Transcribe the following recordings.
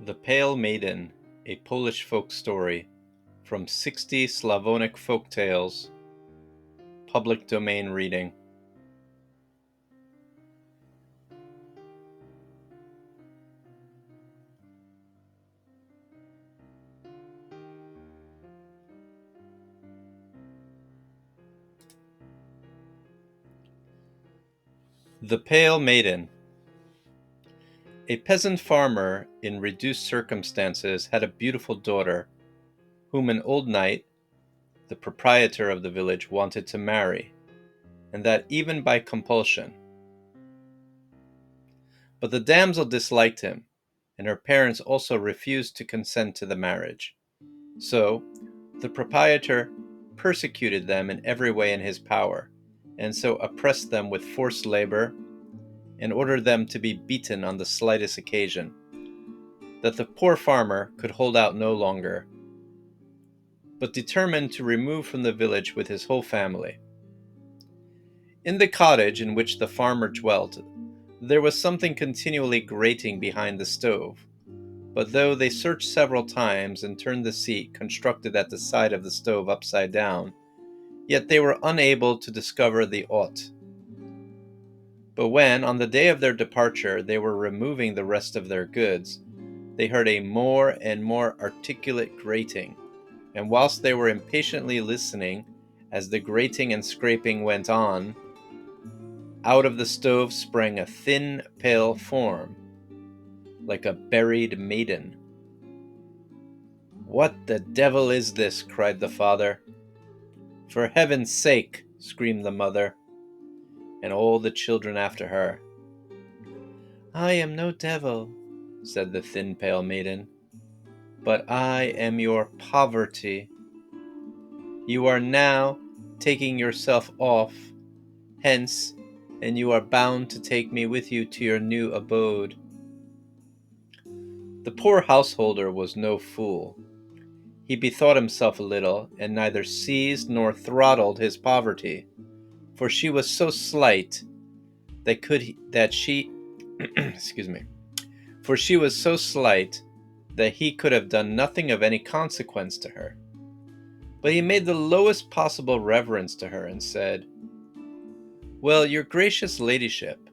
The Pale Maiden, a Polish folk story from 60 Slavonic folk tales, public domain reading. The Pale Maiden. A peasant farmer in reduced circumstances had a beautiful daughter, whom an old knight, the proprietor of the village, wanted to marry, and that even by compulsion. But the damsel disliked him, and her parents also refused to consent to the marriage. So, the proprietor persecuted them in every way in his power, and so oppressed them with forced labor, and ordered them to be beaten on the slightest occasion, that the poor farmer could hold out no longer, but determined to remove from the village with his whole family. In the cottage in which the farmer dwelt, there was something continually grating behind the stove, but though they searched several times and turned the seat constructed at the side of the stove upside down, yet they were unable to discover the ought. But when, on the day of their departure, they were removing the rest of their goods, they heard a more and more articulate grating, and whilst they were impatiently listening, as the grating and scraping went on, out of the stove sprang a thin, pale form, like a buried maiden. "What the devil is this?" cried the father. "For heaven's sake!" screamed the mother, and all the children after her. "I am no devil," said the thin, pale maiden, "but I am your poverty. You are now taking yourself off hence, and you are bound to take me with you to your new abode." The poor householder was no fool. He bethought himself a little, and neither seized nor throttled his poverty, for she was so slight that she was so slight that he could have done nothing of any consequence to her. But he made the lowest possible reverence to her and said, "Well, your gracious ladyship,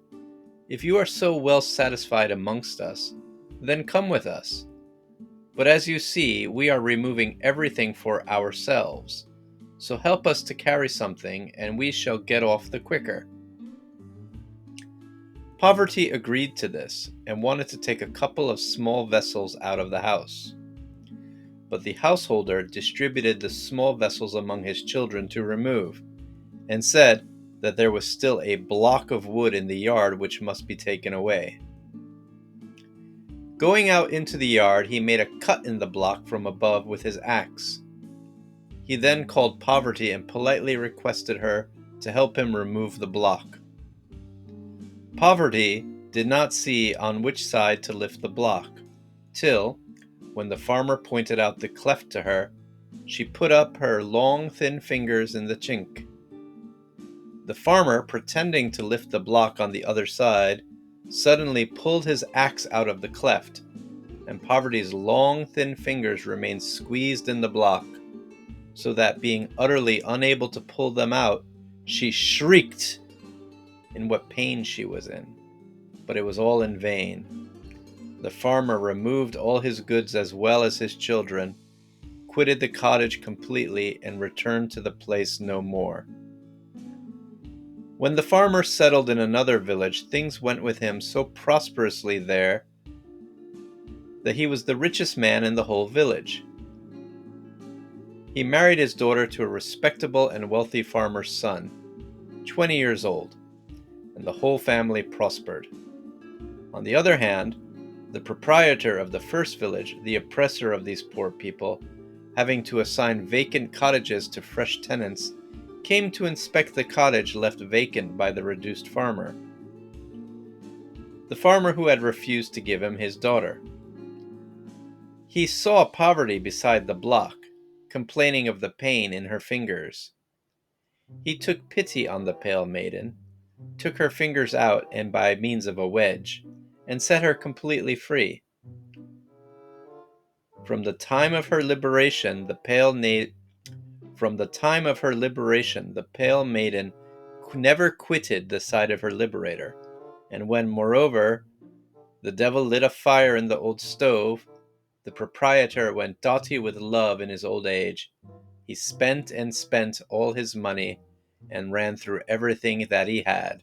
if you are so well satisfied amongst us, then come with us. But as you see, we are removing everything for ourselves, so help us to carry something, and we shall get off the quicker." Poverty agreed to this, and wanted to take a couple of small vessels out of the house. But the householder distributed the small vessels among his children to remove, and said that there was still a block of wood in the yard which must be taken away. Going out into the yard, he made a cut in the block from above with his axe. He then called Poverty and politely requested her to help him remove the block. Poverty did not see on which side to lift the block, till, when the farmer pointed out the cleft to her, she put up her long thin fingers in the chink. The farmer, pretending to lift the block on the other side, suddenly pulled his axe out of the cleft, and Poverty's long thin fingers remained squeezed in the block, so that, being utterly unable to pull them out, she shrieked in what pain she was in. But it was all in vain. The farmer removed all his goods as well as his children, quitted the cottage completely, and returned to the place no more. When the farmer settled in another village, things went with him so prosperously there that he was the richest man in the whole village. He married his daughter to a respectable and wealthy farmer's son, 20 years old, and the whole family prospered. On the other hand, the proprietor of the first village, the oppressor of these poor people, having to assign vacant cottages to fresh tenants, came to inspect the cottage left vacant by the reduced farmer. The farmer who had refused to give him his daughter. He saw Poverty beside the block, complaining of the pain in her fingers. He took pity on the pale maiden, took her fingers out and by means of a wedge, and set her completely free. From the time of her liberation, the pale maiden never quitted the side of her liberator, and when, moreover, the devil lit a fire in the old stove, the proprietor went dotty with love in his old age. He spent and spent all his money, and ran through everything that he had.